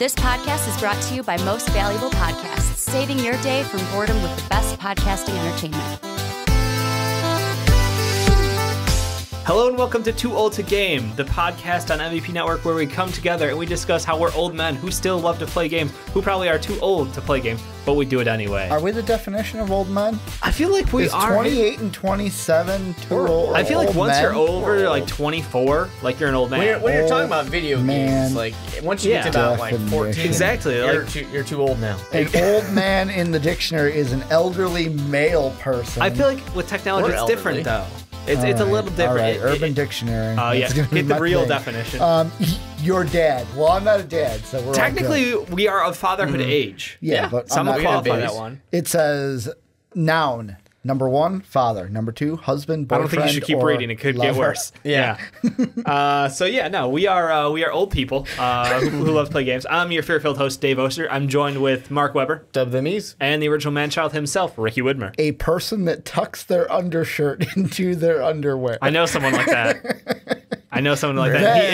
This podcast is brought to you by Most Valuable Podcasts, saving your day from boredom with the best podcasting entertainment. Hello and welcome to Too Old to Game, the podcast on MVP Network where we come together and we discuss how we're old men who still love to play games, who probably are too old to play games, but we do it anyway. Are we the definition of old men? I feel like we are. 28 and 27 too old? I feel like once men? you're over like 24, like you're an old man. When you're talking about video games, like once you get to about like 14, exactly, you're too old now. An old man in the dictionary is an elderly male person. I feel like with technology it's different though. It's a little different. All right, Urban Dictionary. Oh yeah, get the real definition. Your dad. Well, I'm not a dad, so we're technically we are of fatherhood age. Yeah, but some will qualify that one. It says noun. Number 1, father. Number 2, husband, boyfriend. I don't think you should keep reading. It could get worse. Yeah. We are old people who love to play games. I'm your fear-filled host, Dave Oster. I'm joined with Mark Weber. Dub them ease. And the original man-child himself, Ricky Widmer. A person that tucks their undershirt into their underwear. I know someone like that. He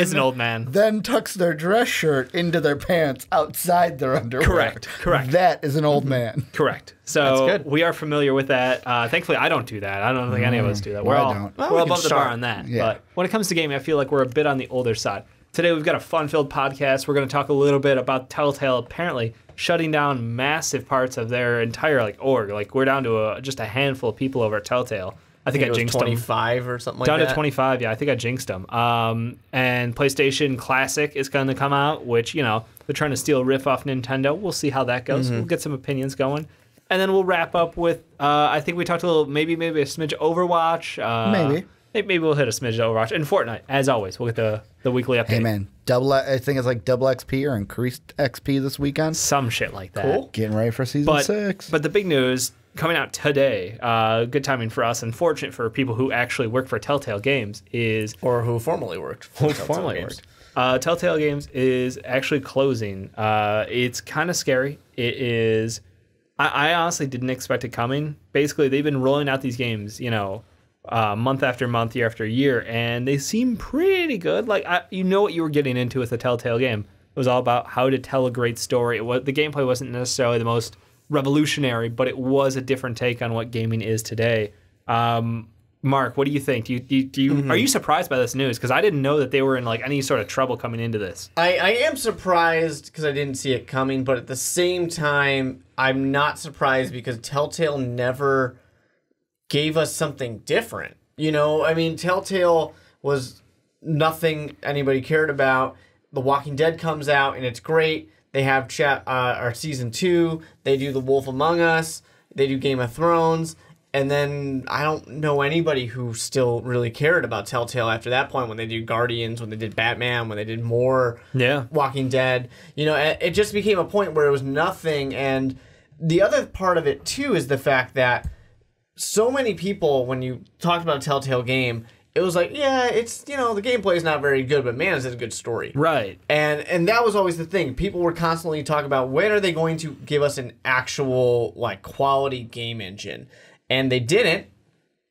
is an old man. Then tucks their dress shirt into their pants outside their underwear. Correct. That is an old man. Correct. So we are familiar with that. Thankfully, I don't do that. I don't think any of us do that. We're above the bar on that. Yeah. But when it comes to gaming, I feel like we're a bit on the older side. Today, we've got a fun-filled podcast. We're going to talk a little bit about Telltale apparently shutting down massive parts of their entire org. Like we're down to just a handful of people over at Telltale. I think I jinxed 25 or something like that. Down to 25, yeah. I think I jinxed them. And PlayStation Classic is going to come out, which, they're trying to steal a riff off Nintendo. We'll see how that goes. We'll get some opinions going. And then we'll wrap up with, I think we talked a little, maybe a smidge of Overwatch. Maybe we'll hit a smidge of Overwatch. And Fortnite, as always. We'll get the weekly update. Hey, man. I think it's like double XP or increased XP this weekend. Some shit like that. Cool. Getting ready for Season 6. But the big news coming out today, good timing for us, unfortunate for people who actually work for Telltale Games is... Or who formerly worked for Telltale Games. Telltale Games is actually closing. It's kind of scary. It is... I honestly didn't expect it coming. Basically, they've been rolling out these games, month after month, year after year, and they seem pretty good. Like, you know what you were getting into with the Telltale game. It was all about how to tell a great story. The gameplay wasn't necessarily the most revolutionary, but it was a different take on what gaming is today. Mark, what do you think? Do you are you surprised by this news? Because I didn't know that they were in any sort of trouble coming into this. I am surprised because I didn't see it coming, but at the same time, I'm not surprised because Telltale never gave us something different. Telltale was nothing anybody cared about. The Walking Dead comes out and it's great. They have our season 2. They do The Wolf Among Us. They do Game of Thrones. And then I don't know anybody who still really cared about Telltale after that point when they did Guardians, when they did Batman, when they did more Walking Dead. It just became a point where it was nothing. And the other part of it, too, is the fact that so many people, when you talked about a Telltale game, it was like, yeah, it's, the gameplay is not very good, but man, is it a good story. Right. And that was always the thing. People were constantly talking about when are they going to give us an actual, quality game engine. And they didn't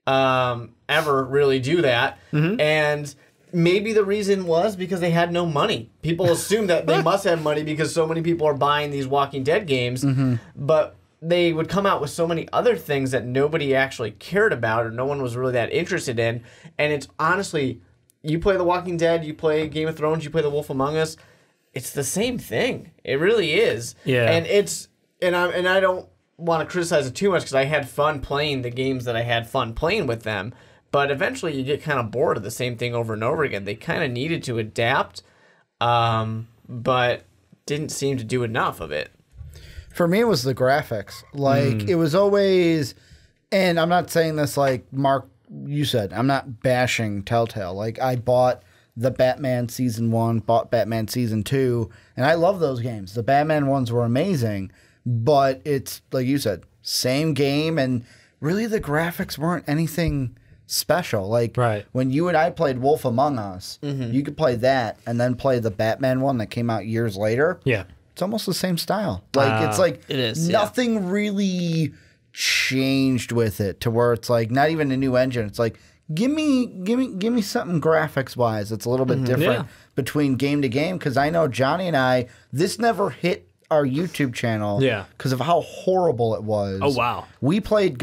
ever really do that. And maybe the reason was because they had no money. People assume that they must have money because so many people are buying these Walking Dead games. But they would come out with so many other things that nobody actually cared about or no one was really that interested in. And it's honestly, you play The Walking Dead, you play Game of Thrones, you play The Wolf Among Us, it's the same thing. It really is. Yeah. And I don't want to criticize it too much because I had fun playing the games that I had fun playing with them. But eventually you get kind of bored of the same thing over and over again. They kind of needed to adapt, but didn't seem to do enough of it. For me, it was the graphics. It was always, and I'm not saying this like Mark, you said, I'm not bashing Telltale. I bought the Batman Season 1, bought Batman Season 2, and I love those games. The Batman ones were amazing, but it's, like you said, same game, and really the graphics weren't anything special. When you and I played Wolf Among Us, you could play that and then play the Batman one that came out years later. Yeah. It's almost the same style. It is nothing really changed with it to where it's not even a new engine. It's give me something graphics wise. It's a little bit different. between game to game because I know Johnny and I, this never hit our YouTube channel because of how horrible it was. Oh, wow. We played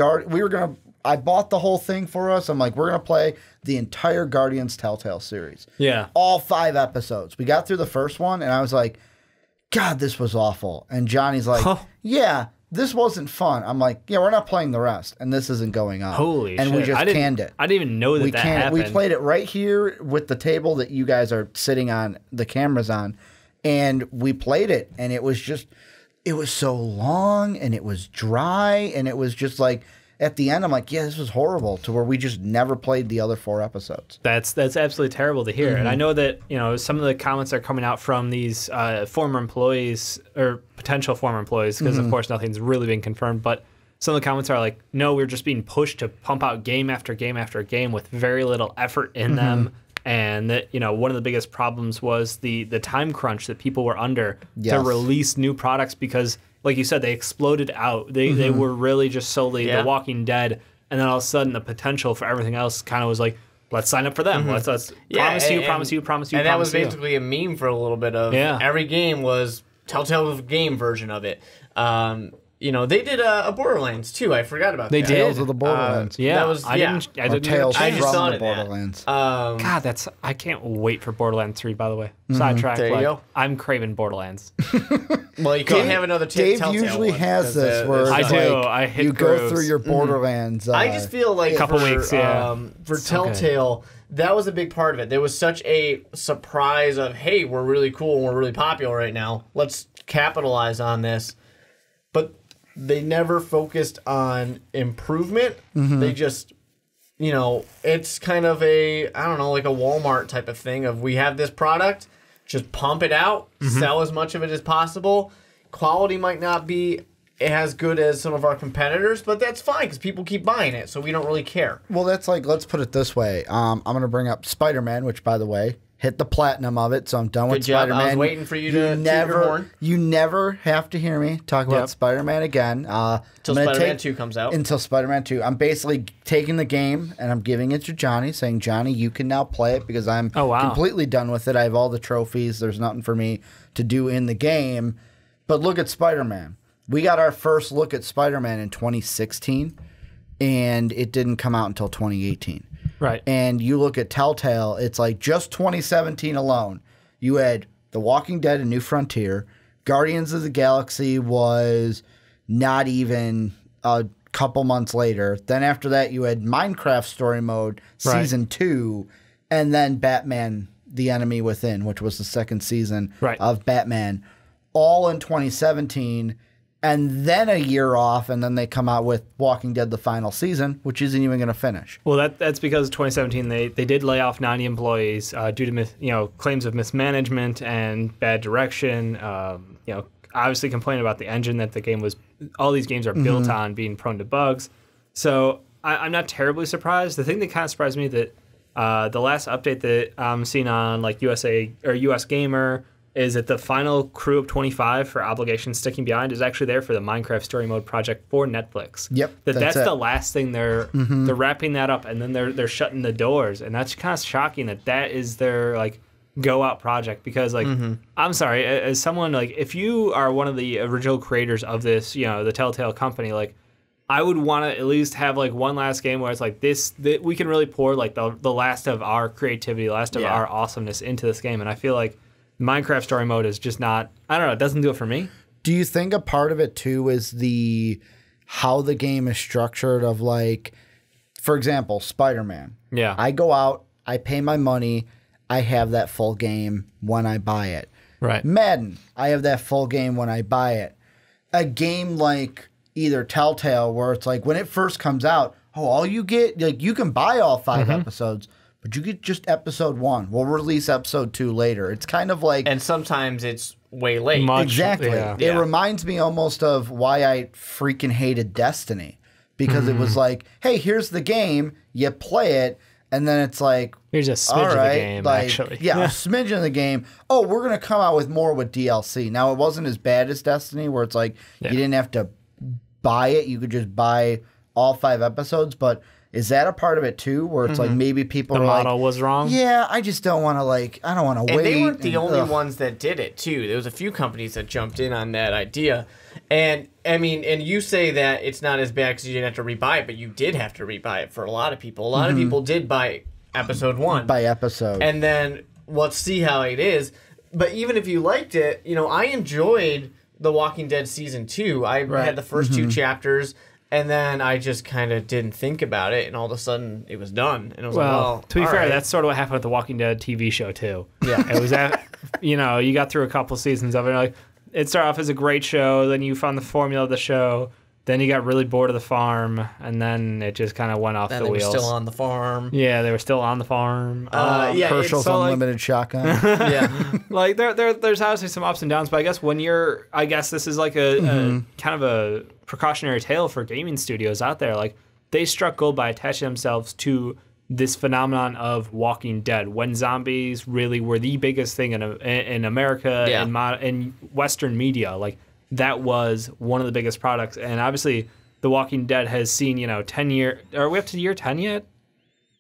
I bought the whole thing for us. I'm like, we're going to play the entire Guardians Telltale series. Yeah. All 5 episodes. We got through the first one, and I was like, God, this was awful. And Johnny's like, yeah, this wasn't fun. I'm like, yeah, we're not playing the rest, and this isn't going on. Holy and shit. we just canned it. I didn't even know that happened. We played it right here with the table that you guys are sitting on, the cameras on, and we played it, and it was so long, and it was dry, and it was just like, at the end, I'm like, yeah, this was horrible, to where we just never played the other 4 episodes. That's absolutely terrible to hear. And I know that, some of the comments are coming out from these former employees or potential former employees, because of course nothing's really been confirmed, but some of the comments are like, no, we're just being pushed to pump out game after game after game with very little effort in them. And that, one of the biggest problems was the time crunch that people were under to release new products because, like you said, they exploded out. They were really just solely The Walking Dead, and then all of a sudden the potential for everything else kind of was like, let's sign up for them. Let's promise you. And that was basically a meme for a little bit of every game was Telltale's game version of it. They did a Borderlands too. I forgot about that. They did. Tales of the Borderlands. That was I didn't Tales I just saw from it the Borderlands. God, I can't wait for Borderlands 3, by the way. Sidetrack. There you go. I'm craving Borderlands. Well, you can't have another Dave Telltale usually one, has this where I it's do. like I hit you go grooves. through your Borderlands. I just feel like couple for, weeks, for Telltale, that was a big part of it. There was such a surprise of, hey, we're really cool and we're really popular right now. Let's capitalize on this. But they never focused on improvement. They just, it's kind of like a Walmart type of thing of we have this product, just pump it out, sell as much of it as possible. Quality might not be as good as some of our competitors, but that's fine because people keep buying it, so we don't really care. Well, that's like, let's put it this way. I'm going to bring up Spider-Man, which, by the way, hit the platinum of it, so I'm done with Spider-Man. I was waiting for you to toot your horn. You never have to hear me talk about Spider-Man again. Until Spider-Man 2 comes out. Until Spider-Man 2. I'm basically taking the game, and I'm giving it to Johnny, saying, Johnny, you can now play it because I'm completely done with it. I have all the trophies. There's nothing for me to do in the game. But look at Spider-Man. We got our first look at Spider-Man in 2016, and it didn't come out until 2018. Right. And you look at Telltale, it's like just 2017 alone. You had The Walking Dead: A New Frontier. Guardians of the Galaxy was not even a couple months later. Then after that, you had Minecraft Story Mode Season 2, and then Batman: The Enemy Within, which was the second season of Batman, all in 2017. And then a year off, and then they come out with Walking Dead: The Final Season, which isn't even going to finish. Well, that's because 2017 they did lay off 90 employees due to claims of mismanagement and bad direction. Obviously complaining about the engine that the game was. All these games are built on being prone to bugs. So I'm not terribly surprised. The thing that kind of surprised me that the last update that I'm seeing on like USA or US Gamer is that the final crew of 25 for Obligation Sticking Behind is actually there for the Minecraft Story Mode project for Netflix. Yep, that's the last thing they're wrapping that up, and then they're shutting the doors, and that's kind of shocking that is their like go out project because like I'm sorry, as someone like if you are one of the original creators of this, the Telltale company, like I would want to at least have like one last game where it's like this we can really pour like the last of our creativity, the last of our awesomeness into this game, and I feel like Minecraft Story Mode is just not, I don't know, it doesn't do it for me. Do you think a part of it too is how the game is structured of like, for example, Spider-Man. Yeah. I go out, I pay my money, I have that full game when I buy it. Right. Madden, I have that full game when I buy it. A game like either Telltale where it's like when it first comes out, all you get, like you can buy all 5 episodes, but you get just episode 1. We'll release episode 2 later. It's kind of like... And sometimes it's way late. Exactly. Yeah. It reminds me almost of why I freaking hated Destiny. Because it was like, hey, here's the game, you play it, and then it's like... Here's a smidge of the game, actually. Yeah, a smidge of the game. Oh, we're going to come out with more with DLC. Now, it wasn't as bad as Destiny, where it's like you didn't have to buy it. You could just buy all 5 episodes, but... Is that a part of it too, where it's like maybe people The are model like, was wrong. yeah, I just don't want to I don't want to wait. And they weren't the only ones that did it too. There was a few companies that jumped in on that idea. And I mean, and you say that it's not as bad because you didn't have to rebuy it, but you did have to rebuy it for a lot of people. A lot of people did buy episode 1 by episode, and then let's see how it is. But even if you liked it, I enjoyed The Walking Dead season 2. I had the first 2 chapters. And then I just kind of didn't think about it, and all of a sudden it was done. And it was to be fair, right. that's sort of what happened with the Walking Dead TV show too. Yeah, it was that you got through a couple seasons of it. Like it started off as a great show, then you found the formula of the show, then you got really bored of the farm, and then it just kind of went off the wheels. They were still on the farm. Yeah, they were still on the farm. Herschel's unlimited shotgun. Yeah, like there's obviously some ups and downs, but I guess this is like a kind of a precautionary tale for gaming studios out there. Like they struck gold by attaching themselves to this phenomenon of Walking Dead when zombies really were the biggest thing in America in Western media. Like that was one of the biggest products, and obviously The Walking Dead has seen 10 years. Are we up to year 10 yet?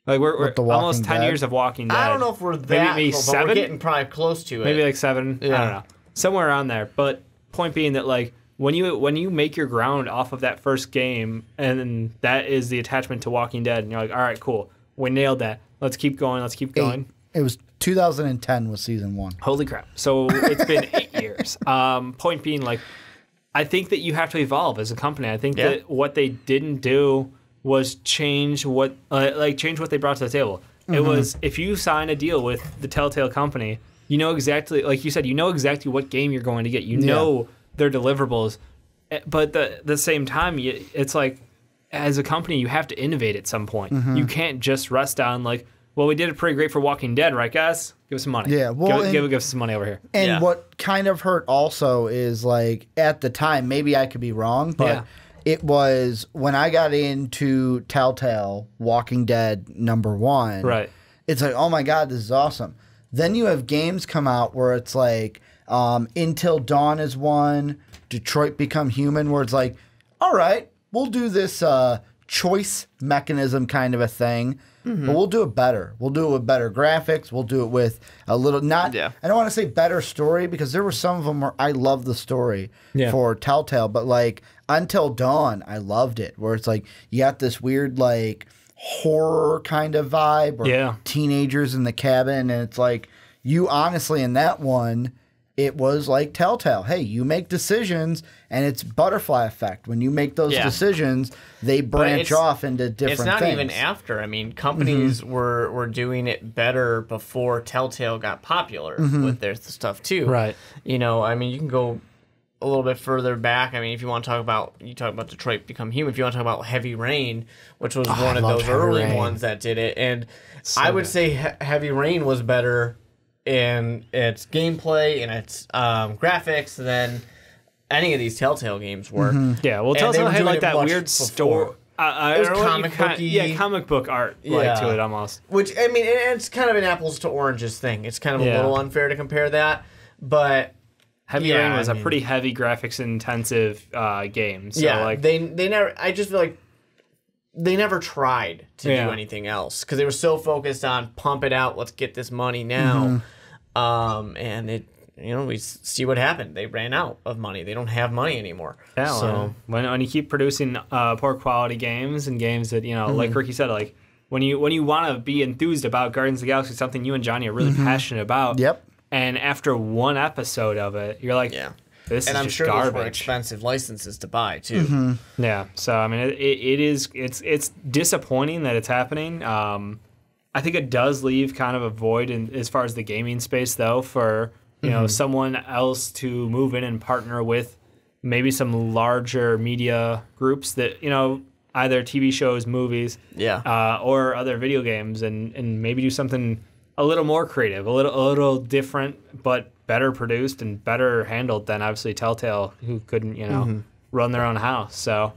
Like we're almost 10 years of Walking Dead. I don't know if we're that maybe close, 7. but we're getting probably close to it. Maybe like 7. Yeah. I don't know, somewhere around there. But point being that like when you make your ground off of that first game, and that is the attachment to Walking Dead, and you're like, all right, cool, we nailed that. Let's keep going. Let's keep going. It was 2010 was season 1. Holy crap! So it's been 8 years. Point being, like, I think that you have to evolve as a company. I think that what they didn't do was change what they brought to the table. It was, if you sign a deal with the Telltale company, you know exactly, like you said, you know exactly what game you're going to get. You know their deliverables, but at the same time, it's like, as a company, you have to innovate at some point. You can't just rest on like, well, we did it pretty great for Walking Dead, right, guys? Give us some money. Yeah, well, give us some money over here. And what kind of hurt also is like at the time, maybe I could be wrong, but it was when I got into Telltale Walking Dead #1. Right. It's like, oh my God, this is awesome. Then you have games come out where it's like Until Dawn is one, Detroit Become Human, where it's like, all right, we'll do this choice mechanism kind of a thing, but we'll do it better. We'll do it with better graphics. We'll do it with a little, I don't want to say better story, because there were some of them where I loved the story for Telltale, but like Until Dawn, I loved it, where it's like you got this weird like horror kind of vibe, or teenagers in the cabin, and it's like you honestly in that one, it was like Telltale. Hey, you make decisions, and it's butterfly effect. When you make those decisions, they branch off into different things. It's not even after. I mean, companies were doing it better before Telltale got popular with their stuff too. Right. I mean, you can go a little bit further back. I mean, if you want to talk about, Detroit Become Human. If you want to talk about Heavy Rain, which was one of those early ones that did it, and I would say Heavy Rain was better in its gameplay and its graphics than any of these Telltale games were. Yeah, well, Telltale had like that weird story. It was comic booky. Yeah, comic book art like to it almost. Which, I mean, it's kind of an apples to oranges thing. It's kind of a little unfair to compare that, but Heavy Rain was a pretty heavy graphics intensive game. So like they never. I just feel like they never tried to do anything else because they were so focused on pump it out. Let's get this money now, and it. We see what happened. They ran out of money. They don't have money anymore. Yeah, so when you keep producing poor quality games and games that like Ricky said, like when you want to be enthused about Guardians of the Galaxy, something you and Johnny are really passionate about. Yep. And after one episode of it, you're like, this is I'm just sure garbage. those were expensive licenses to buy too. Yeah. So I mean, it's disappointing that it's happening. I think it does leave kind of a void as far as the gaming space, though, for someone else to move in and partner with maybe some larger media groups that either TV shows, movies, or other video games, and maybe do something a little more creative, a little different, but better produced and better handled than obviously Telltale, who couldn't run their own house. So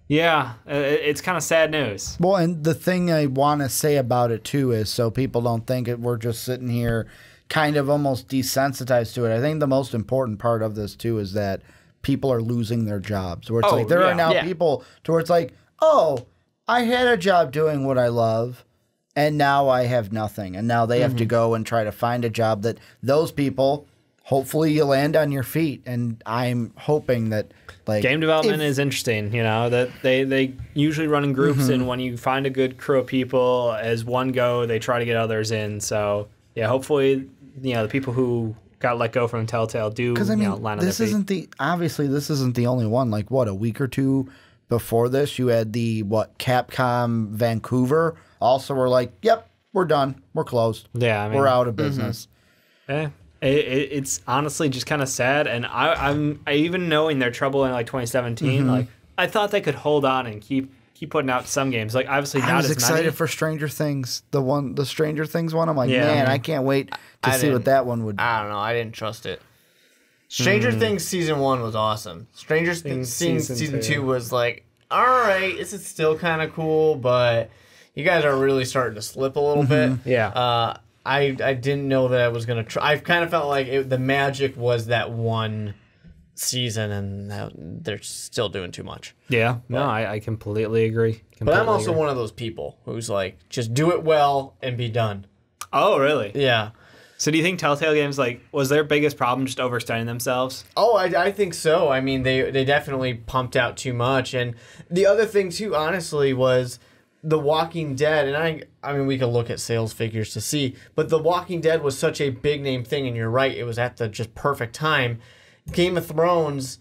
yeah, it's kind of sad news. Well, and the thing I want to say about it too is so people don't think we're just sitting here kind of almost desensitized to it. I think the most important part of this too is that people are losing their jobs. Where it's like there are now people to where it's like, oh, I had a job doing what I love, and now I have nothing. And now they have to go and try to find a job that those people, hopefully you land on your feet. And I'm hoping that, like, game development is interesting, you know, that they usually run in groups, and when you find a good crew of people, as one go, they try to get others in. So, yeah, hopefully, you know, the people who got let go from Telltale do, because I mean, land on their feet. this isn't the only one. Like, what, a week or two before this, you had the Capcom Vancouver also were like, yep, we're done, we're closed, Yeah, I mean, we're out of business. It's honestly just kind of sad, and I even knowing their trouble in like 2017, like I thought they could hold on and keep putting out some games. Like obviously not I was as excited many. for Stranger Things, the Stranger Things one. I'm like, Yeah. man, I can't wait to see what that one would. I don't know. I didn't trust it. Stranger Things season 1 was awesome. Stranger Things season 2 was like, all right, this is still kind of cool, but you guys are really starting to slip a little bit. Yeah. I didn't know that I was gonna try. I kind of felt like the magic was that one season, and they're still doing too much. Yeah. No, I completely agree. But I'm also one of those people who's like, just do it well and be done. Oh, really? Yeah. So do you think Telltale Games, like, was their biggest problem just overextending themselves? Oh, I think so. I mean, they definitely pumped out too much. And the other thing, too, honestly, was The Walking Dead. And I mean, we could look at sales figures to see. But The Walking Dead was such a big name thing. And you're right, it was at the just perfect time. Game of Thrones,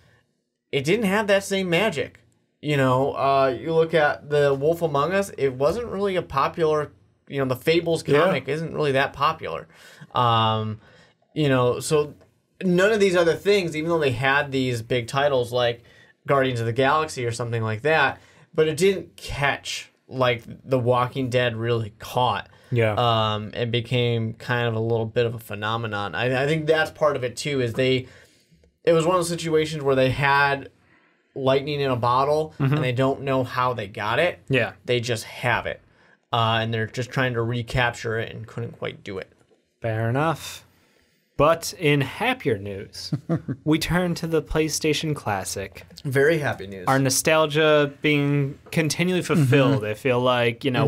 it didn't have that same magic. You know, you look at The Wolf Among Us, it wasn't really a popular, you know, the Fables comic isn't really that popular. You know, so none of these other things, even though they had these big titles like Guardians of the Galaxy or something like that, but it didn't catch like The Walking Dead really caught. Yeah. It became kind of a little bit of a phenomenon. I think that's part of it too, is it was one of those situations where they had lightning in a bottle and they don't know how they got it. Yeah. They just have it. And they're just trying to recapture it and couldn't quite do it. Fair enough. But in happier news, we turn to the PlayStation Classic. Very happy news. Our nostalgia being continually fulfilled. I feel like, you know,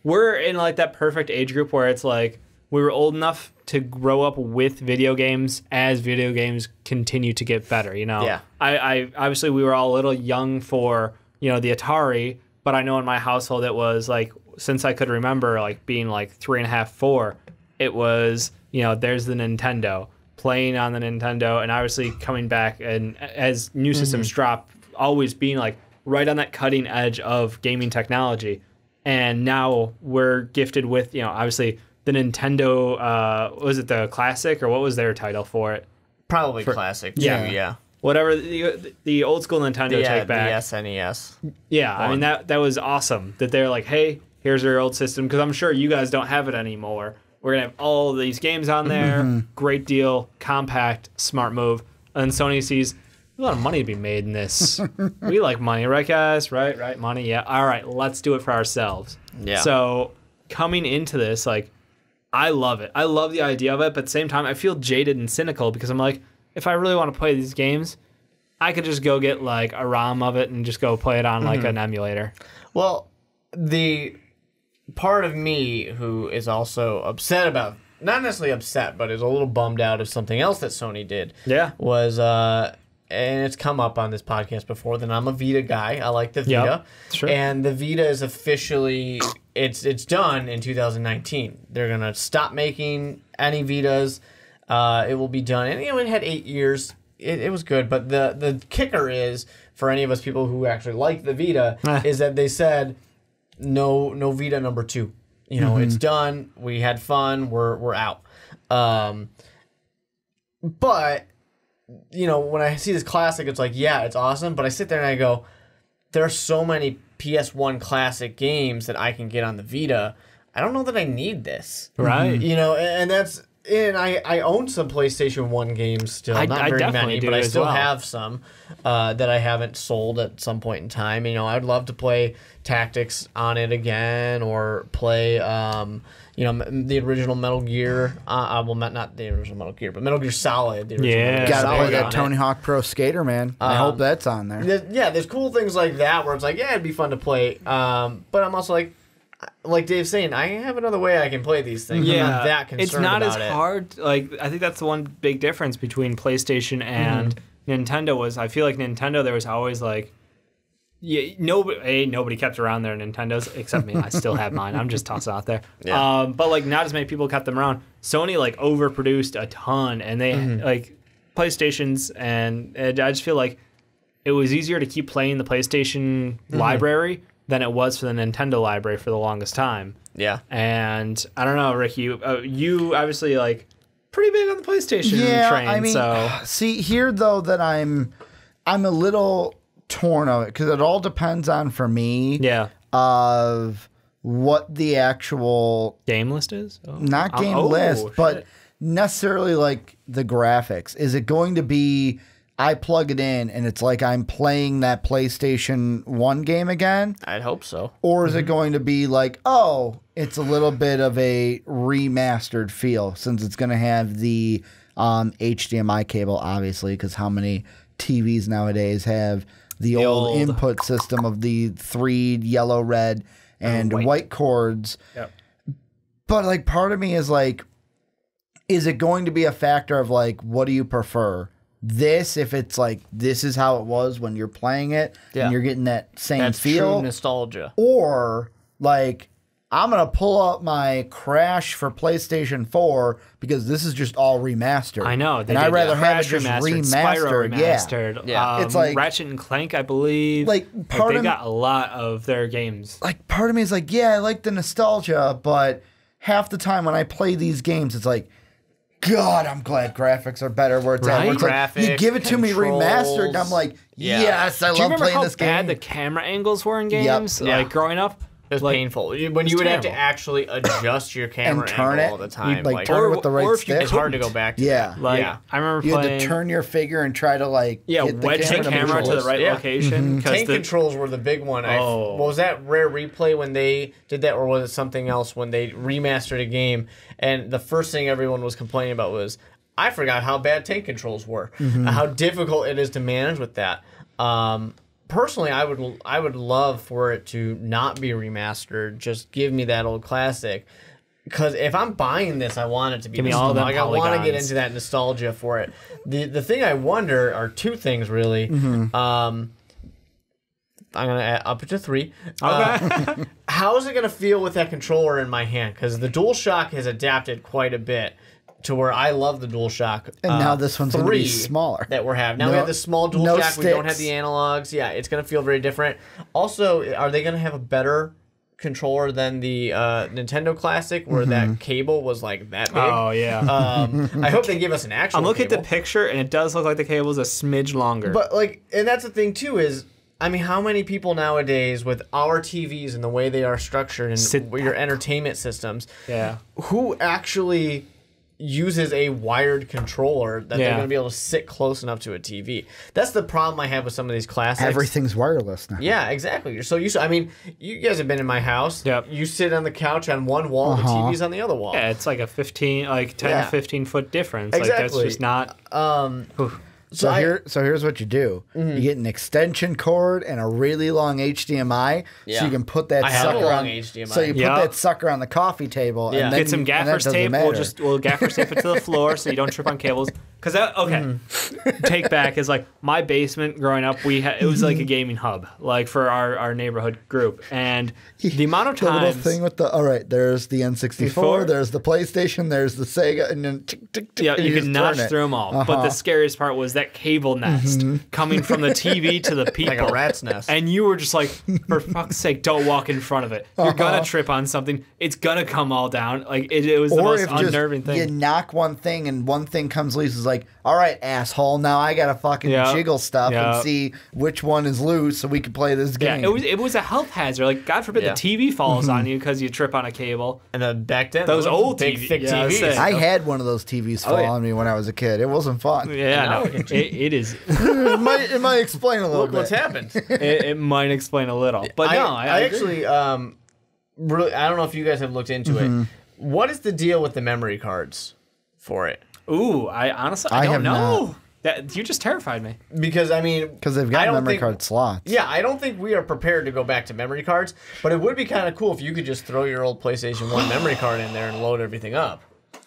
we're in like that perfect age group where it's like we were old enough to grow up with video games as video games continue to get better, you know? Yeah. I obviously we were all a little young for, you know, the Atari, but I know in my household it was like, since I could remember, like being like 3.5, 4, it was, you know, there's the Nintendo, playing on the Nintendo, and obviously coming back and as new systems drop, always being like right on that cutting edge of gaming technology. And now we're gifted with, you know, obviously the Nintendo, was it the Classic or what was their title for it? Probably Classic too, yeah. Whatever, the old school Nintendo take back. The SNES. Yeah, I mean, that was awesome that they're like, hey, here's your old system, because I'm sure you guys don't have it anymore. We're going to have all of these games on there. Great deal, compact, smart move. And Sony sees a lot of money to be made in this. We like money, right, guys? Right, money, yeah. All right, let's do it for ourselves. Yeah. So coming into this, like, I love it. I love the idea of it, but at the same time, I feel jaded and cynical because I'm like, if I really want to play these games, I could just go get like a ROM of it and just go play it on like an emulator. Well, the part of me who is also upset about, not necessarily upset, but is a little bummed out of something else that Sony did. Yeah. Was, and it's come up on this podcast before, that I'm a Vita guy. I like the Vita. Yep, sure. And the Vita is officially, it's done in 2019. They're going to stop making any Vitas. It will be done. And, you know, it had 8 years. It was good. But the kicker is, for any of us people who actually like the Vita, is that they said, no Vita number 2. You know, it's done. We had fun. We're out. But, you know, when I see this Classic, it's like, yeah, it's awesome. But I sit there and I go, there are so many PS1 Classic games that I can get on the Vita. I don't know that I need this. Right. You know, and that's And I own some PlayStation 1 games still. Not I very definitely many, do but I as still well. have some that I haven't sold at some point in time. You know, I'd love to play Tactics on it again, or play, the original Metal Gear. Well, not the original Metal Gear, but Metal Gear Solid. The original Yeah. Metal Gear Gotta play Solid that on Tony it. Hawk Pro Skater, man. I hope that's on there. There's cool things like that where it's like, yeah, it'd be fun to play. But I'm also like Dave's saying, I have another way I can play these things. I'm not that concerned it's not about as it. hard. Like, I think that's the one big difference between PlayStation and Nintendo was, I feel like Nintendo, there was always like, nobody kept around their Nintendos except me. I still have mine. I'm just tossing out there. Yeah. But like, not as many people kept them around. Sony like overproduced a ton, and they like PlayStations, and I just feel like it was easier to keep playing the PlayStation library than it was for the Nintendo library for the longest time. Yeah. And I don't know, Ricky, you obviously like pretty big on the PlayStation train. I mean, so see here though that I'm a little torn of it because it all depends on for me of what the actual game list is. not game list, but necessarily like the graphics. Is it going to be I plug it in and it's like I'm playing that PlayStation 1 game again? I'd hope so. Or is it going to be like, oh, it's a little bit of a remastered feel since it's going to have the HDMI cable, obviously, because how many TVs nowadays have the old input system of the 3 yellow, red, and white cords? Yep. But like part of me is like, is it going to be a factor of like, what do you prefer? This, if it's like, this is how it was when you're playing it and you're getting that same That's feel. true nostalgia. Or like, I'm going to pull up my Crash for PlayStation 4 because this is just all remastered. I know. And I'd rather have it Crash just Spyro remastered. remastered. It's like Ratchet and Clank, I believe. Like, part they of got a lot of their games. like part of me is like, yeah, I like the nostalgia, but half the time when I play these games, it's like, God, I'm glad graphics are better where it's at. Where it's like, you Graphics, give it to me remastered, and I'm like, Yeah. yes, I Do you love remember playing how this game. bad the camera angles were in games? Yep. Like Yeah. growing up? It was Like, painful. When you would have to actually adjust your camera And turn angle it. all the time. You'd, like, turn it with the right or if you stick. It's hard to go back to Yeah. that. Like, Yeah. I remember You had playing. to turn your figure and try to like get the wedge the camera to the right Yeah. location. 'cause Tank the- controls were the big one. Oh. What was that Rare Replay when they did that, or was it something else when they remastered a game? And the first thing everyone was complaining about was, I forgot how bad tank controls were, how difficult it is to manage with that. Personally, I would love for it to not be remastered. Just give me that old classic. Because if I'm buying this, I want it to be. Give me all them like I want to get polygons. into that nostalgia for it. The thing I wonder are two things really. I'm gonna add up it to 3. Okay. How is it gonna feel with that controller in my hand? Because the DualShock has adapted quite a bit to where I love the DualShock. And now this one's going to be 3 smaller. that we're having. Now we No- have the small no DualShock. We don't have sticks. the analogs. Yeah, it's gonna feel very different. Also, are they gonna have a better controller than the Nintendo Classic, where that cable was like that big? Oh, yeah. I hope they give us an actual. I'm looking at cable. the picture, and it does look like the cable's a smidge longer. But like, and that's the thing too is, I mean, how many people nowadays with our TVs and the way they are structured and your entertainment systems, yeah. who actually uses a wired controller that they're going to be able to sit close enough to a TV? That's the problem I have with some of these classics. Everything's wireless now. Yeah, exactly. You're so used to, I mean, you guys have been in my house. Yep. You sit on the couch on one wall, the TV's on the other wall. Yeah, it's like a 10 Yeah. to 15 foot difference. Like, that's Exactly. just not. So here's what you do. You get an extension cord and a really long HDMI, so you can put that I have sucker a long on. HDMI. So you put that sucker on the coffee table. Yeah. And then Get some and that gaffer's doesn't tape. matter. We'll gaffer's tape it to the floor so you don't trip on cables. Because take back is like my basement growing up. It was like a gaming hub, like for our neighborhood group, and the amount of The little times. thing with the there's the N64, there's the PlayStation, there's the Sega, and then tick, tick, tick, Yeah, and you could just notch turn it. through them all. But the scariest part was that cable nest coming from the TV to the people. Like a rat's nest. And you were just like, for fuck's sake, don't walk in front of it. You're going to trip on something. It's going to come all down. Like, it was the most unnerving thing. You knock one thing and one thing comes loose. It's like, all right, asshole, now I got to fucking jiggle stuff and see which one is loose so we can play this game. Yeah, it was a health hazard. Like, God forbid the TV falls on you because you trip on a cable. And then back then, those old big, thick TVs. I had one of those TVs fall on me when I was a kid. It wasn't fun. Yeah, no, it is. It might explain a little Look bit. what's happened. It might explain a little. But I actually, really, I don't know if you guys have looked into it. What is the deal with the memory cards for it? Ooh, I honestly, I don't know. Not. You just terrified me. Because, I mean... Because they've got memory card slots. Yeah, I don't think we are prepared to go back to memory cards, but it would be kind of cool if you could just throw your old PlayStation 1 memory card in there and load everything up.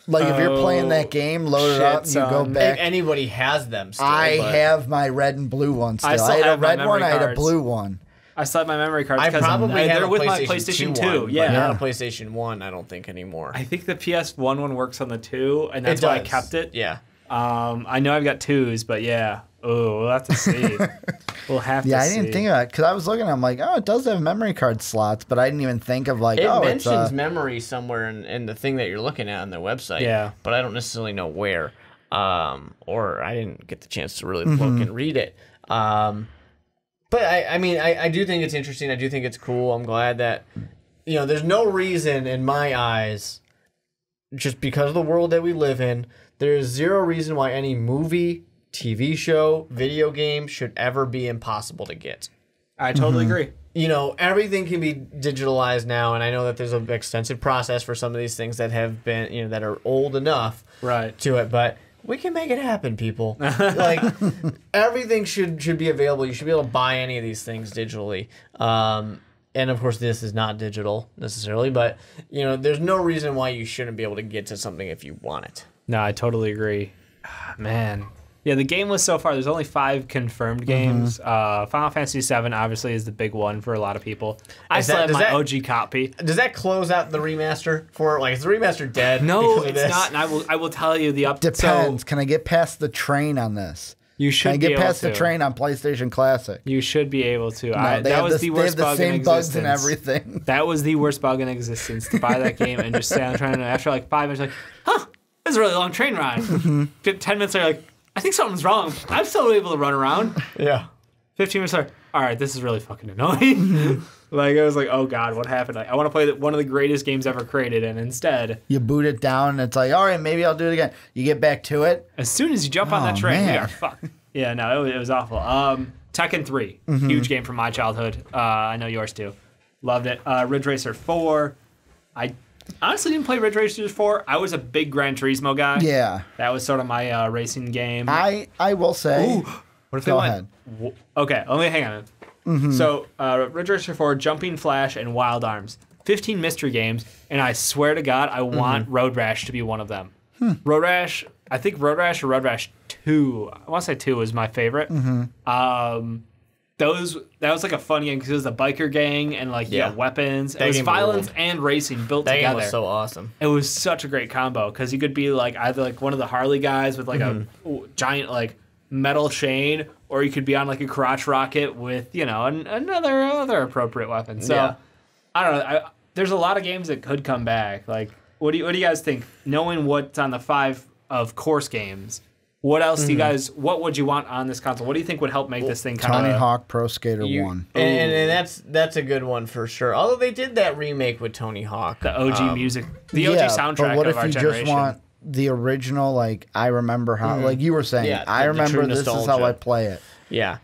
Like, if you're playing that game, load it up, and you go back. If anybody has them still. I have my red and blue one still. I had a red one, I had a blue one. I still have my memory cards because they're with my PlayStation 2. Yeah, not a PlayStation 1, I don't think, anymore. I think the PS1 one works on the 2, and that's why I kept it. Yeah. I know I've got 2s, but yeah. Oh, we'll have to see. We'll have to see. Yeah, I didn't think about it because I was looking. I'm like, oh, it does have memory card slots, but I didn't even think of like, it oh, mentions memory somewhere in the thing that you're looking at on their website. Yeah, but I don't necessarily know where, or I didn't get the chance to really look and read it. But I mean, I do think it's interesting. I do think it's cool. I'm glad that there's no reason in my eyes, just because of the world that we live in, there's zero reason why any movie, TV show, video game should ever be impossible to get. I totally agree. Everything can be digitalized now, and I know that there's an extensive process for some of these things that have been, that are old enough to it, but we can make it happen, people. Like, everything should be available. You should be able to buy any of these things digitally. And of course, this is not digital necessarily, but there's no reason why you shouldn't be able to get to something if you want it. No, I totally agree. Man. Yeah, the game list so far, there's only 5 confirmed games. Final Fantasy VII obviously is the big one for a lot of people. I still have my OG copy. Does that close out the remaster for it? Like, is the remaster dead? No, it's not. And I will tell you the Depends. So, can I get past the train on this? You should Can I get past the train on PlayStation Classic? You should be able to. No, that was the worst bug in existence. They have the same bugs and everything. That was the worst bug in existence, to buy that game and just stay on the train. And after like 5 minutes, like, huh, this is a really long train ride. 10 minutes later, like, I think something's wrong. I'm still able to run around. Yeah. 15 minutes later, all right, this is really fucking annoying. Like, I was like, oh God, what happened? Like, I want to play one of the greatest games ever created, and instead... You boot it down, and it's like, all right, maybe I'll do it again. You get back to it. As soon as you jump on that train, we are fucked. Yeah, no, it was awful. Tekken 3, huge game from my childhood. I know yours too. Loved it. Ridge Racer 4. I honestly didn't play Ridge Racer 4. I was a big Gran Turismo guy. Yeah. That was sort of my racing game. I will say... Ooh, what if they went? Okay, let me hang on. So, Ridge Racer 4, Jumping Flash, and Wild Arms. 15 mystery games, and I swear to God, I want Road Rash to be one of them. Road Rash, I think Road Rash or Road Rash 2, I want to say 2 was my favorite. That was like a fun game because it was a biker gang and like weapons. It was violence and racing built together. That game was so awesome. It was such a great combo because you could be like either like one of the Harley guys with like a giant like metal chain, or you could be on like a crotch rocket with another appropriate weapon. So I don't know. There's a lot of games that could come back. Like, what do you guys think? Knowing what's on the 5 of course games, what else do you guys? What would you want on this console? What do you think would help make this thing kind of Tony Hawk Pro Skater 1? And that's a good one for sure. Although they did that remake with Tony Hawk, the OG music, the OG soundtrack but what of our if you generation. just want the original? Like, I remember how, like you were saying, I remember this is how I play it. Yeah,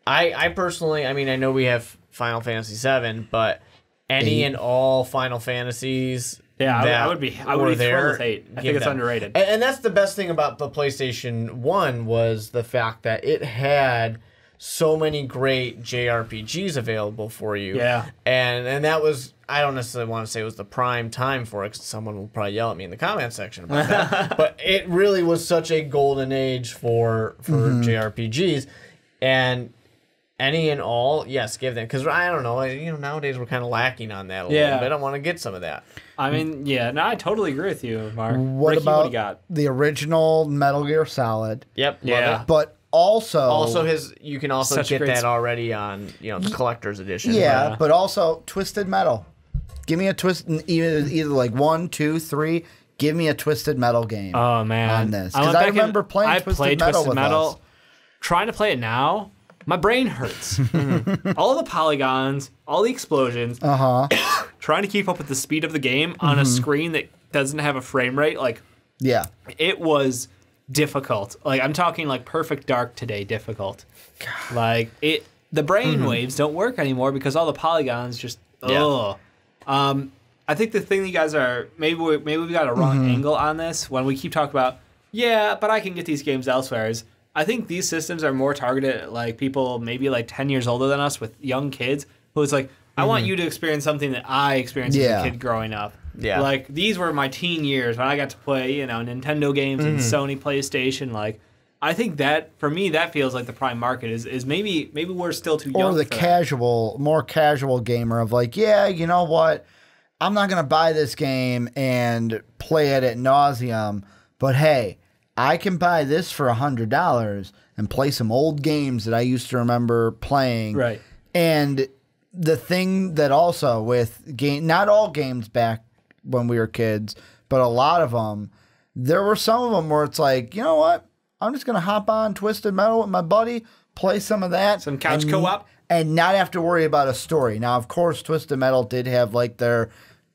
I personally, I mean, I know we have Final Fantasy VII, but any and all Final Fantasies. Yeah, I would be thrilled with 8. I think it's underrated. And that's the best thing about the PlayStation 1 was the fact that it had so many great JRPGs available for you. Yeah. And that was, I don't necessarily want to say it was the prime time for it, because someone will probably yell at me in the comment section about that. But it really was such a golden age for JRPGs. And any and all, yes, give them. Because I don't know, nowadays we're kind of lacking on that a little bit. I want to get some of that. I mean, I totally agree with you, Mark. What Ricky, about what do you got? The original Metal Gear Solid? Yep. Yeah. But Also, you can also Such a get great that already on the collector's edition. Yeah, but also Twisted Metal. Give me a either like 1, 2, 3. Give me a Twisted Metal game. Oh man, on this because I remember playing Twisted Metal with us. Trying to play it now, my brain hurts. All the polygons, all the explosions. Trying to keep up with the speed of the game on a screen that doesn't have a frame rate. Like, yeah, it was difficult. Like, I'm talking like Perfect Dark today difficult. God. Like the brain waves don't work anymore because all the polygons just I think the thing that you guys are maybe we got a wrong angle on this when we keep talking about but I can get these games elsewhere. Is I think these systems are more targeted at like people maybe like 10 years older than us with young kids who it's like I want you to experience something that I experienced as a kid growing up. Yeah, like these were my teen years when I got to play Nintendo games and Sony PlayStation. Like I think that for me that feels like the prime market is maybe we're still too young. Or the more casual gamer of like you know what. I'm not going to buy this game and play it ad nauseum, but hey, I can buy this for $100 and play some old games that I used to remember playing. Right. And the thing that also with not all games back when we were kids, but a lot of them, there were some of them where it's like, you know what? I'm just going to hop on Twisted Metal with my buddy, play some of that. Some couch co-op. And not have to worry about a story. Now, of course, Twisted Metal did have like their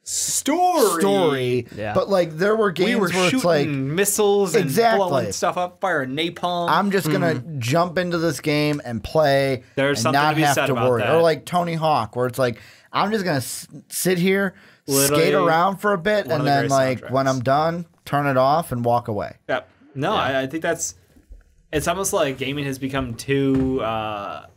story, but like there were games where it's like missiles and blowing stuff up, fire napalm. I'm just gonna jump into this game and play. There's and something not to be have said to about worry. that. Or like Tony Hawk, where it's like I'm just gonna sit here, skate around for a bit, and then like when I'm done, turn it off and walk away. Yep. No, I think it's almost like gaming has become too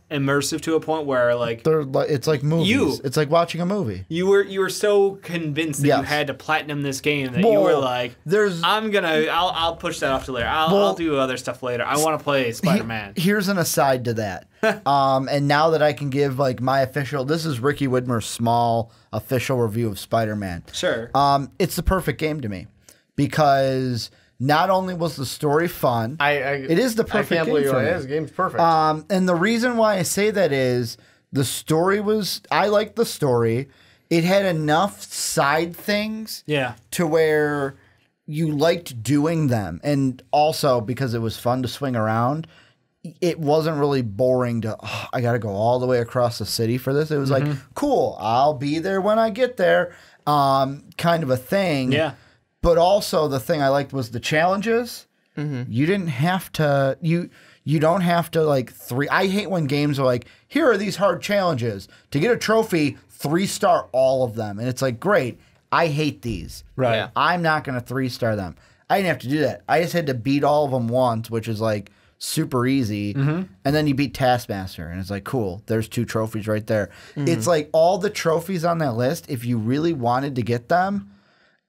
immersive to a point where like it's like movies. It's like watching a movie. You were so convinced that you had to platinum this game that you were like, I'll push that off to later. I'll do other stuff later. I want to play Spider-Man. Here's an aside to that. And now that I can give like my official, this is Ricky Widmer's small official review of Spider-Man. Sure. It's the perfect game to me because not only was the story fun, it is the perfect game for me. The game's perfect. And the reason why I say that is the story I liked the story. It had enough side things to where you liked doing them. And also because it was fun to swing around, it wasn't really boring to, I got to go all the way across the city for this. It was like, cool, I'll be there when I get there, kind of a thing. Yeah. But also the thing I liked was the challenges. You didn't have to you don't have to like I hate when games are like, here are these hard challenges. To get a trophy, 3-star all of them. And it's like, great. I hate these. Right. Yeah. I'm not going to 3-star them. I didn't have to do that. I just had to beat all of them once, which is like super easy. And then you beat Taskmaster and it's like, cool, there's 2 trophies right there. It's like all the trophies on that list, if you really wanted to get them,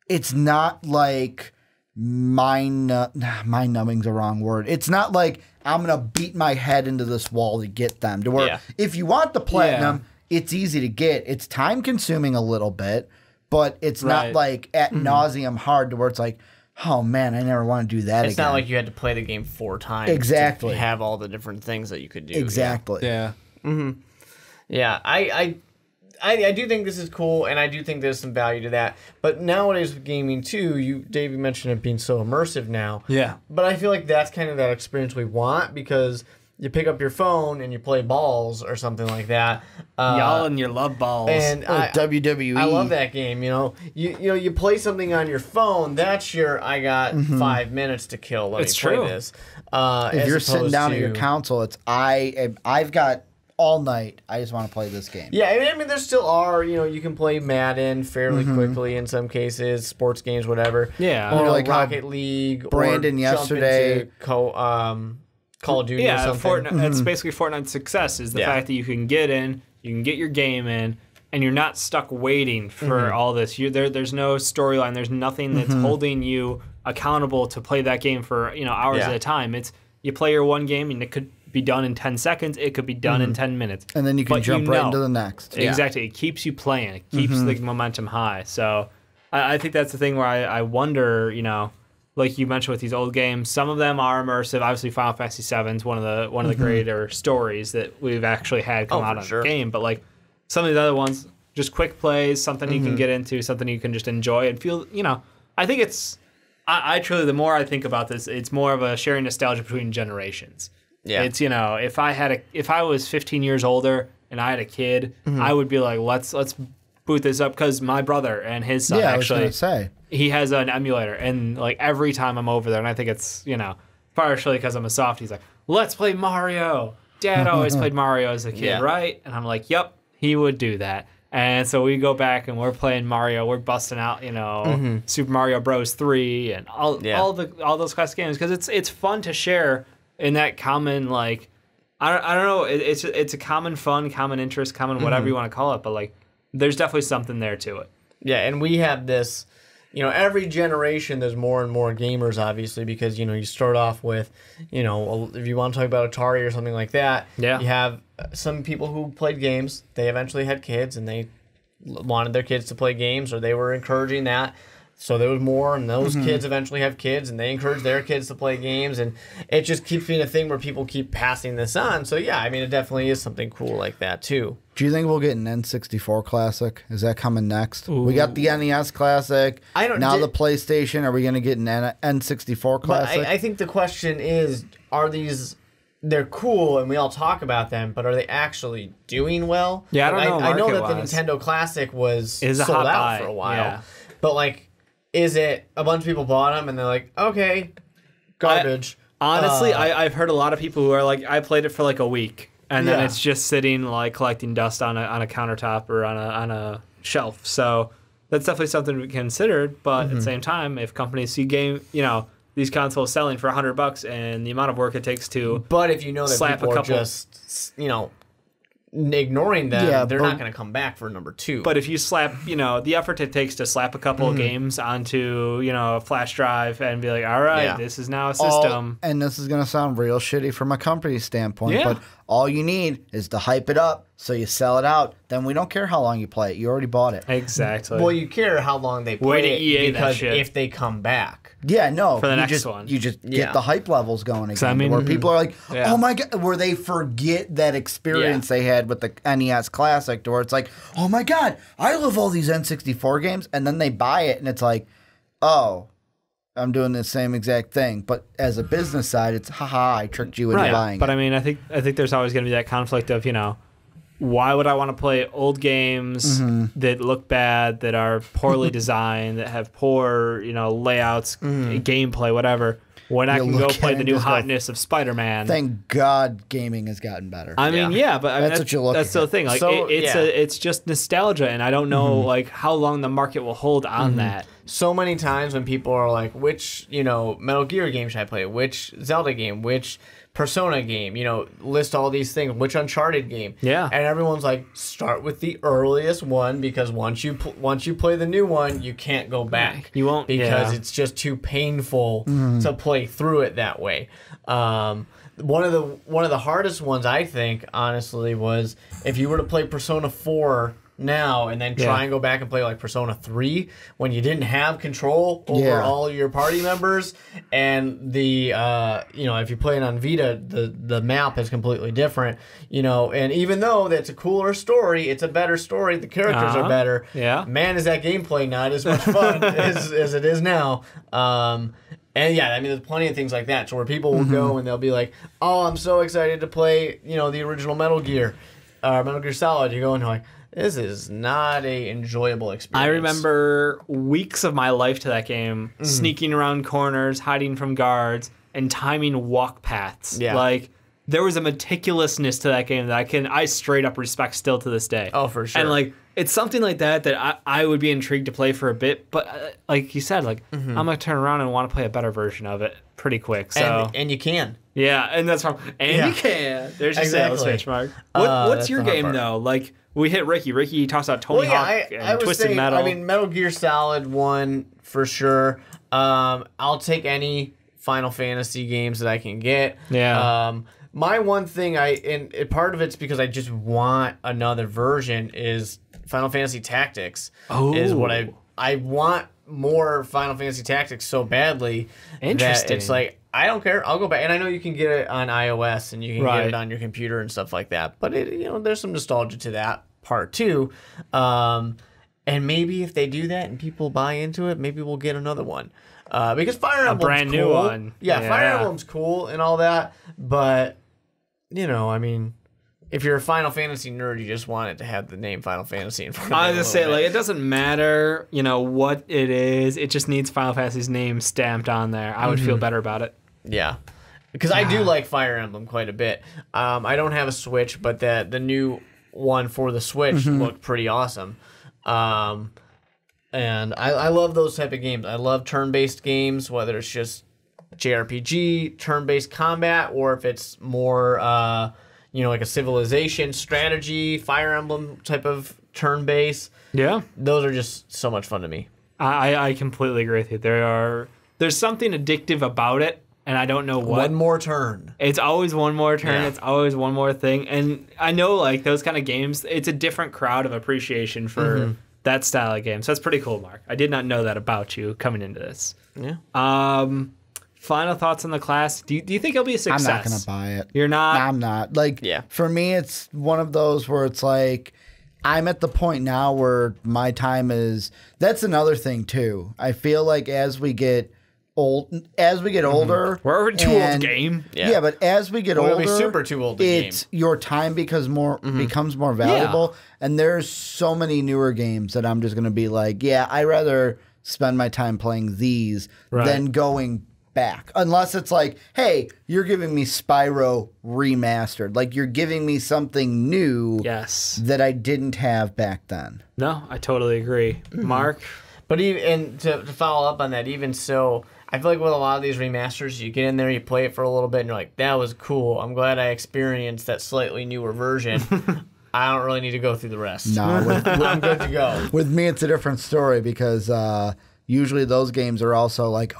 it's not like mind-numbing's a wrong word. It's not like I'm going to beat my head into this wall to get them. To where if you want the platinum, it's easy to get. It's time-consuming a little bit, but it's not like ad nauseum hard to where it's like, oh man, I never want to do that again. It's not like you had to play the game 4 times exactly to have all the different things that you could do. Exactly. Yeah. Yeah, I do think this is cool, and I do think there's some value to that. But nowadays with gaming too, Dave, you mentioned it being so immersive now. Yeah. But I feel like that's kind of that experience we want because you pick up your phone and you play balls or something like that. Y'all and your love balls. And WWE. I love that game. You play something on your phone. That's your I got 5 minutes to kill. Let me play this. If you're sitting down at your console, it's I've got all night. I just want to play this game. Yeah, I mean, there still are, you can play Madden fairly quickly in some cases, sports games, whatever. Yeah. Or like Rocket League. Brandon or yesterday. Call of Duty or something. Fortnite, that's basically Fortnite's success is the fact that you can get in, you can get your game in, and you're not stuck waiting for all this. There's no storyline. There's nothing that's holding you accountable to play that game for hours at a time. It's you play your one game and it could be done in 10 seconds. It could be done in 10 minutes. And then you can jump right into the next. Exactly. It keeps you playing. It keeps the momentum high. So I think that's the thing where I wonder, like you mentioned with these old games, some of them are immersive. Obviously, Final Fantasy VII is one of the greater stories that we've actually had come out on the game. But like some of these other ones, just quick plays, something you can get into, something you can just enjoy and feel. I think it's. I truly, the more I think about this, it's more of a sharing nostalgia between generations. Yeah, it's if I was 15 years older and I had a kid, I would be like, let's boot this up because my brother and his son actually he has an emulator, and like every time I'm over there, and I think it's partially because I'm a soft, he's like, let's play Mario. Dad always played Mario as a kid, right? And I'm like, yep, he would do that. And so we go back and we're playing Mario. We're busting out, Super Mario Bros. 3 and all those classic games because it's fun to share in that common I don't know. It's a common fun, common interest, common whatever you want to call it. But like, there's definitely something there to it. Yeah, and we have this. Every generation there's more and more gamers, obviously, because you start off with, if you want to talk about Atari or something like that, you have some people who played games. They eventually had kids, and they wanted their kids to play games, or they were encouraging that. So there was more, and those kids eventually have kids, and they encourage their kids to play games, and it just keeps being a thing where people keep passing this on. So yeah, I mean, it definitely is something cool like that too. Do you think we'll get an N64 Classic? Is that coming next? Ooh. We got the NES Classic. The PlayStation. Are we going to get an N64 Classic? But I think the question is, are these... They're cool, and we all talk about them, but are they actually doing well? Yeah, I don't know. I know that the Nintendo Classic was sold out for a while, but like... Is it a bunch of people bought them and they're like, okay, garbage? Honestly, I've heard a lot of people who are like, I played it for like a week and then it's just sitting like collecting dust on a countertop or on a shelf. So that's definitely something to be considered. But at the same time, if companies see these consoles selling for $100 and the amount of work it takes to, but if that people are just ignoring them, they're not going to come back for number 2. But if you slap, the effort it takes to slap a couple of games onto, a flash drive and be like, all right, this is now a system. And this is going to sound real shitty from a company standpoint, but all you need is to hype it up so you sell it out. Then we don't care how long you play it. You already bought it. Exactly. Well, you care how long they play it because if they come back. Yeah, no. For the next one. You just get the hype levels going again. Where people are like, oh my God, where they forget that experience they had with the NES Classic, where it's like, oh my God, I love all these N64 games. And then they buy it and it's like, oh, I'm doing the same exact thing. But as a business side, it's, haha, I tricked you into buying it. But I mean, I think there's always going to be that conflict of, why would I want to play old games that look bad, that are poorly designed, that have poor, layouts, gameplay, whatever, when I can go play the new hotness of Spider-Man? Thank God gaming has gotten better. I mean, but that's what you're looking at. That's the thing. Like, it's just nostalgia, and I don't know like how long the market will hold on that. So many times when people are like, which, Metal Gear game should I play? Which Zelda game? Which Persona game, list all these things, which Uncharted game. Yeah. And everyone's like, start with the earliest one because once you play the new one, you can't go back. You won't. Because it's just too painful to play through it that way. One of the hardest ones, I think, honestly, was if you were to play Persona 4 now and then try and go back and play like Persona 3 when you didn't have control over all your party members, and the if you play it on Vita, the map is completely different, and even though that's a cooler story, it's a better story, the characters are better, man, is that gameplay not as much fun as it is now. And there's plenty of things like that, so where people will go and they'll be like, oh, I'm so excited to play, the original Metal Gear, Metal Gear Solid. You go and you're like, this is not a enjoyable experience. I remember weeks of my life to that game, sneaking around corners, hiding from guards, and timing walk paths. Yeah. Like, there was a meticulousness to that game that I straight up respect still to this day. Oh, for sure. And like, it's something like that I would be intrigued to play for a bit, but like you said, like I'm gonna turn around and want to play a better version of it pretty quick. So and you can. Yeah, and that's wrong. And you can. There's your sales pitch, Mark. What's your game though? Like, we hit Ricky. Ricky talks about Tony Hawk and Twisted Metal. I mean, Metal Gear Solid 1 for sure. I'll take any Final Fantasy games that I can get. Yeah. My one thing, and part of it's because I just want another version, is Final Fantasy Tactics. Is what I I want more Final Fantasy Tactics so badly that Interesting. it's like, I don't care. I'll go back. And I know you can get it on iOS and you can get it on your computer and stuff like that. But, there's some nostalgia to that part, too. And maybe if they do that and people buy into it, maybe we'll get another one. Because Fire Emblem's brand new one. Yeah, Fire Emblem's cool and all that. But, I mean, if you're a Final Fantasy nerd, you just want it to have the name Final Fantasy in front of it. I was just say, it doesn't matter, what it is. It just needs Final Fantasy's name stamped on there. I would feel better about it. Yeah. Because I do like Fire Emblem quite a bit. I don't have a Switch, but the new one for the Switch looked pretty awesome. And I love those type of games. I love turn-based games, whether it's just JRPG, turn-based combat, or if it's more, like a Civilization strategy, Fire Emblem type of turn-based. Yeah. Those are just so much fun to me. I completely agree with you. There's something addictive about it, and I don't know what. One more turn. It's always one more turn. Yeah. It's always one more thing. And I know, those kind of games, it's a different crowd of appreciation for that style of game. So that's pretty cool, Mark. I did not know that about you coming into this. Yeah. Final thoughts on the class. Do you think it'll be a success? I'm not going to buy it. You're not? I'm not. Yeah. For me, it's one of those where it's like, I'm at the point now where my time is. That's another thing, too. I feel like as we get older, We're already too old game. Yeah, but as we get We're older, gonna be super too old to game. your time becomes more valuable. And there's so many newer games that I'm just going to be like, I rather spend my time playing these than going back. Unless it's like, hey, you're giving me Spyro remastered. Like, you're giving me something new that I didn't have back then. No, I totally agree. Mark? But even to follow up on that, even so, I feel like with a lot of these remasters, you get in there, you play it for a little bit, and you're like, that was cool. I'm glad I experienced that slightly newer version. I don't really need to go through the rest. No, I'm good to go. With me, it's a different story because usually those games are also like,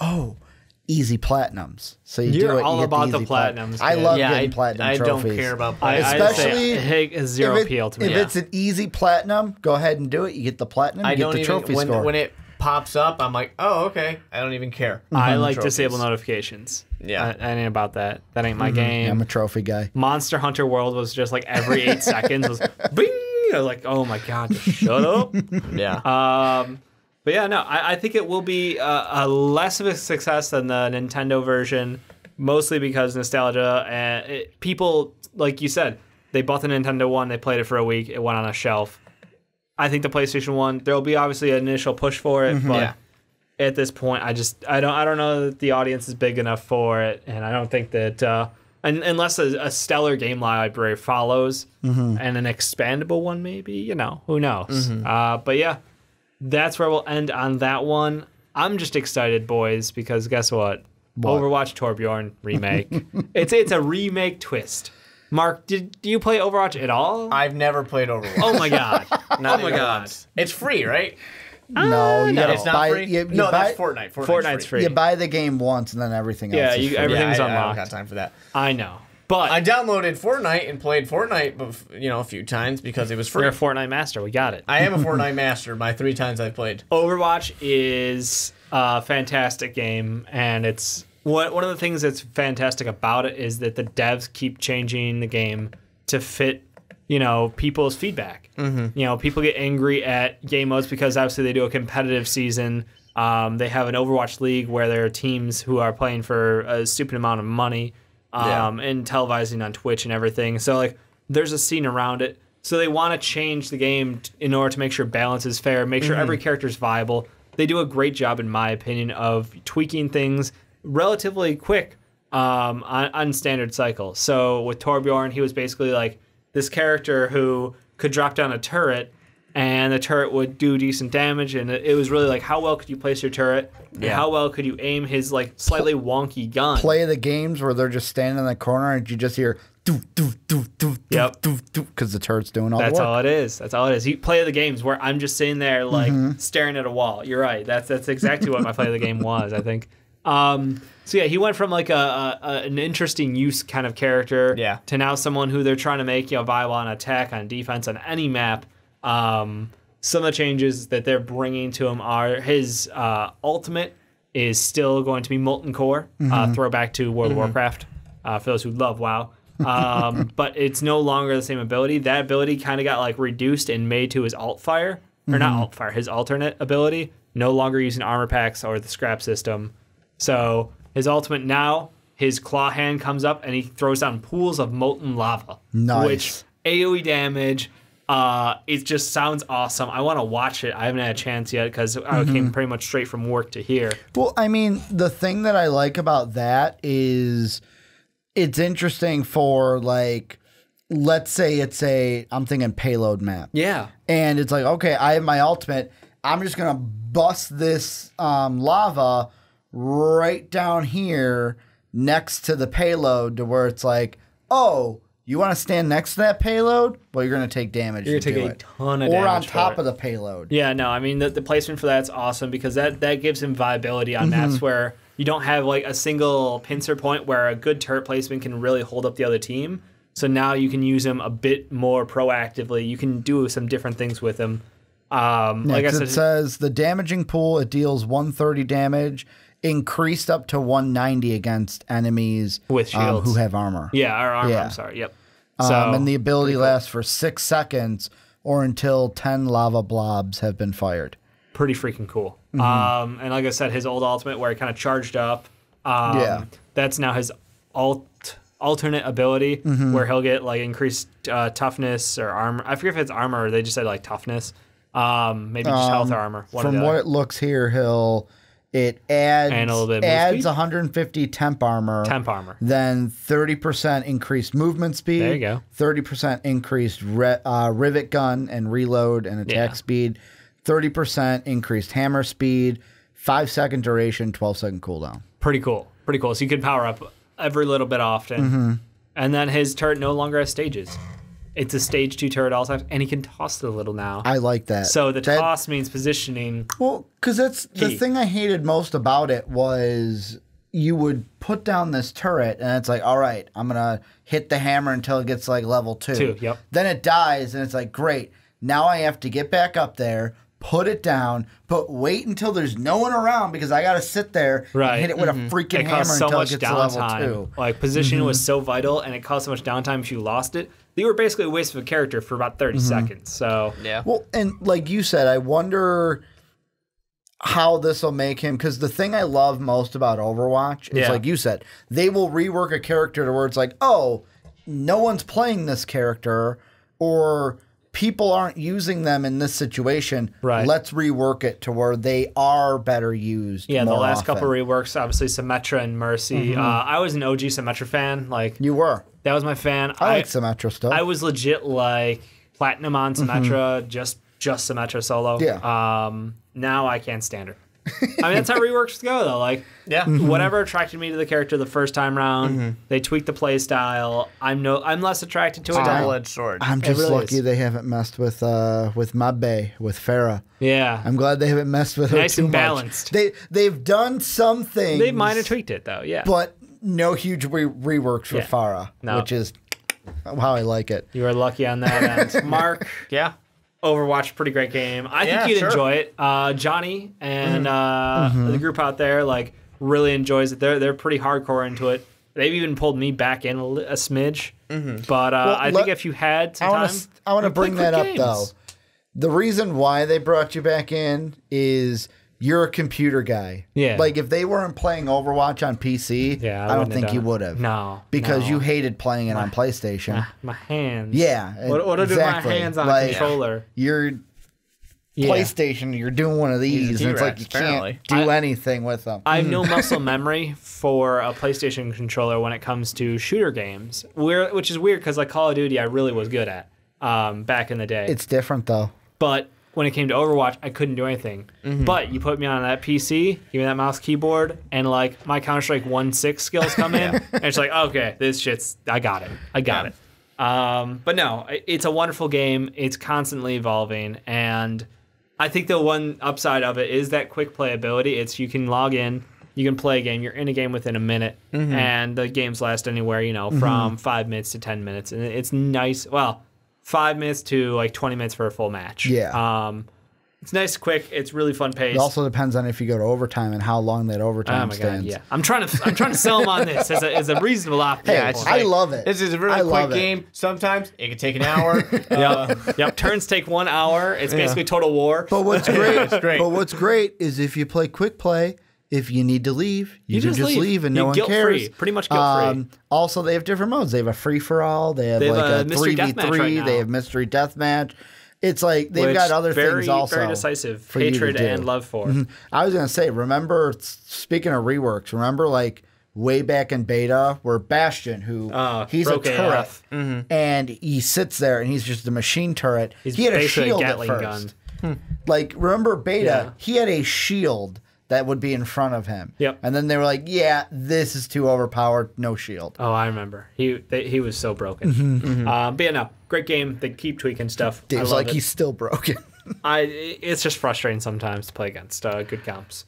easy platinums. So You're do it. all you get about the easy platinums. I love Yeah, getting platinum I trophies. don't care about I platinum. Especially it has zero appeal to me. If it's an easy platinum, go ahead and do it. You get the platinum. You get the trophy score. When it pops up, I'm like, oh, okay. I don't even care. I like Trophies. disable notifications. Yeah. I ain't about that. That ain't my game. I'm a trophy guy. Monster Hunter World was just like every 8 seconds was bing. I was like, oh my God, just shut up. Yeah. But yeah, no, I think it will be a less of a success than the Nintendo version, mostly because nostalgia and people, like you said, they bought the Nintendo one, they played it for a week, it went on a shelf. I think the PlayStation 1, there'll be obviously an initial push for it, but at this point, I don't know that the audience is big enough for it, and I don't think that unless a stellar game library follows and an expandable one, maybe, who knows? But yeah, that's where we'll end on that one. I'm just excited, boys, because guess what? Overwatch Torbjorn remake. It's a remake twist. Mark, do you play Overwatch at all? I've never played Overwatch. Oh my God. Not oh my even God. once. It's free, right? No, you gotta It's not buy. free? You No, buy, that's Fortnite. Fortnite's free. You buy the game once, and then everything else. Yeah, is free. everything's I unlocked. don't got time for that. I know. But I downloaded Fortnite and played Fortnite, a few times because it was free. you're a Fortnite master. We got it. I am a Fortnite master by 3 times I've played. Overwatch is a fantastic game, and it's one of the things that's fantastic about it is that the devs keep changing the game to fit, people's feedback. People get angry at game modes because obviously they do a competitive season. They have an Overwatch league where there are teams who are playing for a stupid amount of money. And televising on Twitch and everything. So, there's a scene around it. So they want to change the game in order to make sure balance is fair, make sure every character is viable. They do a great job, in my opinion, of tweaking things relatively quick on standard cycles. So with Torbjorn, he was basically like this character who could drop down a turret, and the turret would do decent damage, and it was really like, how well could you place your turret? And how well could you aim his slightly wonky gun? Play the games where they're just standing in the corner and you just hear do do do do do do do because the turret's doing all the work. That's all it is. That's all it is. You play the games where I'm just sitting there staring at a wall. You're right. That's exactly what my play of the game was, I think. So yeah, he went from an interesting use kind of character to now someone who they're trying to make viable on attack, on defense, on any map. some of the changes that they're bringing to him are his ultimate is still going to be Molten Core, throwback to World of Warcraft, for those who love WoW. But it's no longer the same ability. That ability kind of got like reduced and made to his alt fire, or not alt fire, his alternate ability. No longer using armor packs or the scrap system. So his ultimate now, his claw hand comes up and he throws down pools of molten lava. Nice. Which AoE damage. It just sounds awesome. I want to watch it. I haven't had a chance yet because I came pretty much straight from work to here. Well, I mean, the thing that I like about that is it's interesting for, like, let's say I'm thinking payload map. Yeah. And it's like, okay, I have my ultimate. I'm just going to bust this lava right down here next to the payload to where it's like, oh, you want to stand next to that payload? Well, you're going to take damage. You're going to take a ton of damage. Or on top of the payload. Yeah, no, I mean, the placement for that's awesome because that gives him viability on maps where you don't have like a single pincer point where a good turret placement can really hold up the other team. So now you can use him a bit more proactively. You can do some different things with him. Like I said, it says the damaging pool, it deals 130 damage, increased up to 190 against enemies with shields who have armor. Yeah, or armor. Yeah. I'm sorry. Yep. So And the ability lasts for 6 seconds or until 10 lava blobs have been fired. Pretty freaking cool. And like I said, his old ultimate where he kind of charged up. That's now his alternate ability where he'll get like increased toughness or armor. I forget if it's armor or they just said like toughness. Maybe just health or armor. From what it looks here, it adds and a little bit of move speed? 150 temp armor. Then 30% increased movement speed. There you go. 30% increased rivet gun and reload and attack speed. 30% increased hammer speed. 5-second duration, 12-second cooldown. Pretty cool. Pretty cool. So you can power up every little bit often. And then his turret no longer has stages. It's a stage 2 turret all times, and he can toss it a little now. I like that. So the toss means positioning. Well, because that's the thing I hated most about it was you would put down this turret, and it's like, all right, I'm going to hit the hammer until it gets like level 2. Yep. Then it dies, and it's like, great. Now I have to get back up there, put it down, but wait until there's no one around because I got to sit there and hit it with a freaking hammer until it gets to level 2. Like, positioning was so vital, and it caused so much downtime if you lost it. You were basically a waste of a character for about 30 seconds. So yeah. Well, and like you said, I wonder how this will make him, because the thing I love most about Overwatch is, like you said, they will rework a character to where it's like, oh, no one's playing this character, or people aren't using them in this situation. Right. Let's rework it to where they are better used. Yeah, the last often. couple reworks, obviously Symmetra and Mercy. I was an OG Symmetra fan. Like you were. That was my fan. I like Symmetra still. I was legit like platinum on Symmetra, just Symmetra solo. Yeah. Now I can't stand her. I mean, that's how reworks go, though. Like, whatever attracted me to the character the first time round, they tweaked the play style. I'm less attracted to it. Double-edged sword. I'm just lucky they haven't messed with Mabbe, with Farah. Yeah, I'm glad they haven't messed with her nice too and much. balanced. They've done some things. They've minor tweaked it though. Yeah, but no huge reworks for Farah, which is how I like it. You are lucky on that end, Mark. Yeah. Overwatch, pretty great game. I think you'd enjoy it. Johnny and the group out there like really enjoys it. They're pretty hardcore into it. They've even pulled me back in a smidge. But I think if you had some time, I want to bring that up games. though. The reason why they brought you back in is you're a computer guy. Yeah. Like if they weren't playing Overwatch on PC, I don't think you would have. No. Because you hated playing it on PlayStation. My hands. Yeah. What do my hands on a controller? Your PlayStation, you're doing one of these, and it's like you can't do anything with them. I have no muscle memory for a PlayStation controller when it comes to shooter games, which is weird because like Call of Duty, I really was good at back in the day. It's different though. But when it came to Overwatch, I couldn't do anything. But you put me on that PC, give me that mouse keyboard, and like my Counter-Strike 1.6 skills come in, and it's like, okay, this shit's, I got it. But no, it's a wonderful game. It's constantly evolving, and I think the one upside of it is that quick playability. It's you can log in, you can play a game, you're in a game within a minute, and the games last anywhere, from 5 minutes to 10 minutes, and it's nice. Well, 5 minutes to like 20 minutes for a full match. Yeah. It's nice, quick. It's really fun pace. It also depends on if you go to overtime and how long that overtime stands. God, yeah. I'm trying to sell them on this as a reasonable option. Hey, I love it. This is a really quick game. Sometimes it can take an hour. Yep. Turns take 1 hour. It's basically Total War. But what's great? But what's great is if you play quick play. If you need to leave, you can just leave and no one cares. Pretty much guilt-free. Also, they have different modes. They have a free-for-all. They have like a mystery 3v3. right now. They have mystery deathmatch. It's like they've got other things also. Very decisive hatred and love for. Mm-hmm. I was going to say, remember, speaking of reworks, remember like way back in beta where Bastion, who he's a turret, and he sits there and he's just a machine turret. He had a shield at first. Like, remember beta, he had a shield that would be in front of him. Yep. And then they were like, yeah, this is too overpowered. No shield. Oh, I remember. He was so broken. But yeah, no, great game. They keep tweaking stuff. Dave's like, he's still broken. It's just frustrating sometimes to play against good comps.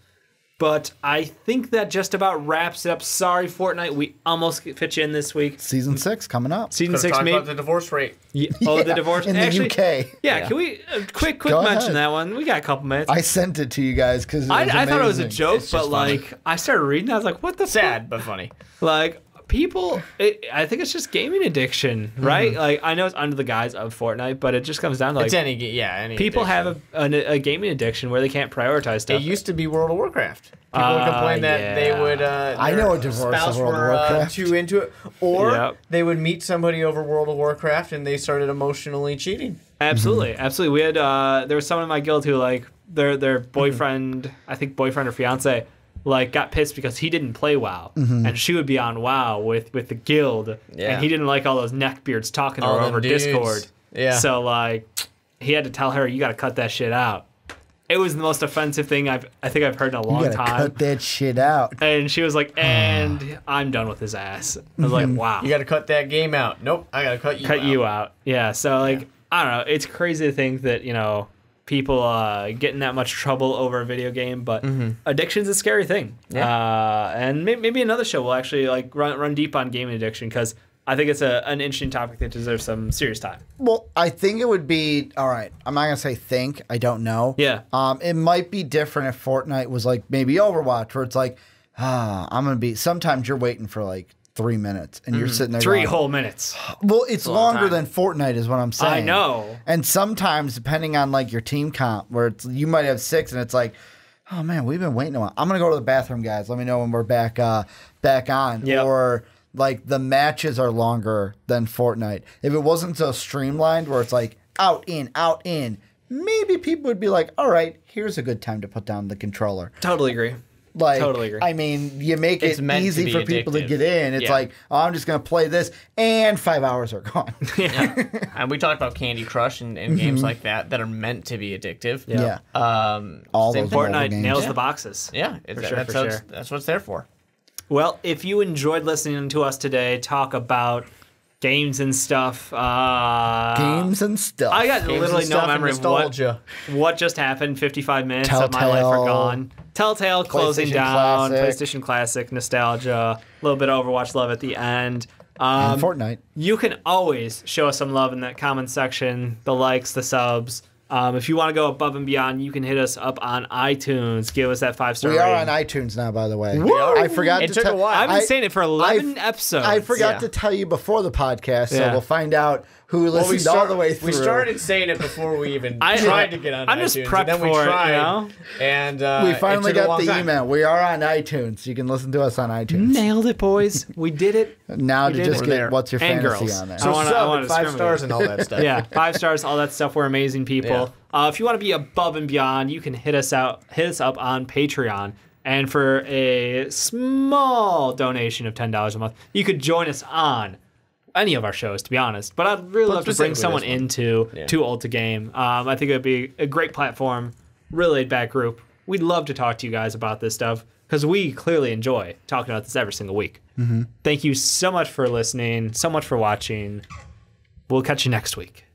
But I think that just about wraps it up. Sorry, Fortnite. We almost fit you in this week. Season 6 coming up. Season 6, talk about the divorce rate. Yeah. Oh, the divorce in the UK. Yeah, can we quick mention that one? We got a couple minutes. I sent it to you guys because I thought it was a joke, but like I started reading, I was like, what the sad but funny. Like people, I think it's just gaming addiction, right? Like I know it's under the guise of Fortnite, but it just comes down to like it's any people addiction. have a gaming addiction where they can't prioritize stuff. It used to be World of Warcraft. People would complain that they would. I know a divorce spouse of World of Warcraft. Too into it, or they would meet somebody over World of Warcraft and they started emotionally cheating. Absolutely, absolutely. We had there was someone in my guild who like their boyfriend, I think boyfriend or fiance, like got pissed because he didn't play WoW, and she would be on WoW with the guild, and he didn't like all those neckbeards talking to her over Discord. Yeah. So like he had to tell her, you got to cut that shit out. It was the most offensive thing I think I've heard in a long time. Cut that shit out. And she was like, and I'm done with his ass. I was like, wow. You got to cut that game out. Nope, I got to cut you out. Yeah, so like, I don't know. It's crazy to think that, people get in that much trouble over a video game, but addiction's a scary thing. Yeah. And maybe another show will actually like run deep on gaming addiction because I think it's an interesting topic that deserves some serious time. Well, I think it would be, all right, I'm not going to say think, I don't know. Yeah. It might be different if Fortnite was like maybe Overwatch, where it's like, I'm going to be, sometimes you're waiting for like 3 minutes and you're sitting there 3 whole minutes. Well, it's longer than Fortnite is what I'm saying. I know. And sometimes, depending on like your team comp, where it's, you might have 6 and it's like, oh man, we've been waiting a while. I'm going to go to the bathroom, guys. Let me know when we're back on. Yep. Or like the matches are longer than Fortnite. If it wasn't so streamlined where it's like out, in, maybe people would be like, all right, here's a good time to put down the controller. Totally agree. Like, totally agree. I mean, you make it easy for people to get in. It's like, oh, I'm just going to play this, and 5 hours are gone. Yeah. And we talked about Candy Crush and games like that are meant to be addictive. Yeah. All those Fortnite nails the boxes. Yeah, that's what it's there for. Well, if you enjoyed listening to us today talk about games and stuff, I got literally no memory of what just happened. 55 minutes of my life are gone. Telltale closing down, PlayStation Classic, nostalgia, a little bit of Overwatch love at the end. And Fortnite. You can always show us some love in that comment section, the likes, the subs. If you want to go above and beyond, you can hit us up on iTunes. Give us that 5-star rating. We are on iTunes now, by the way. I forgot it took a while. I've been saying it for 11 episodes. I forgot to tell you before the podcast, so we'll find out who listened all the way through. We started saying it before we even tried to get on iTunes. I'm just prepped and then we tried, it, and we finally got the email. We are on iTunes. You can listen to us on iTunes. Nailed it, boys. We did it. Now to just get what's your fantasy on there. So I want 5 stars and all that stuff. Yeah, 5 stars, all that stuff. We're amazing people. Yeah. If you want to be above and beyond, you can hit us up on Patreon. And for a small donation of $10 a month, you could join us on any of our shows, to be honest. But I'd really love to bring someone into Too Old to Game. I think it would be a great platform, really laid-back group. We'd love to talk to you guys about this stuff because we clearly enjoy talking about this every single week. Mm-hmm. Thank you so much for listening, so much for watching. We'll catch you next week.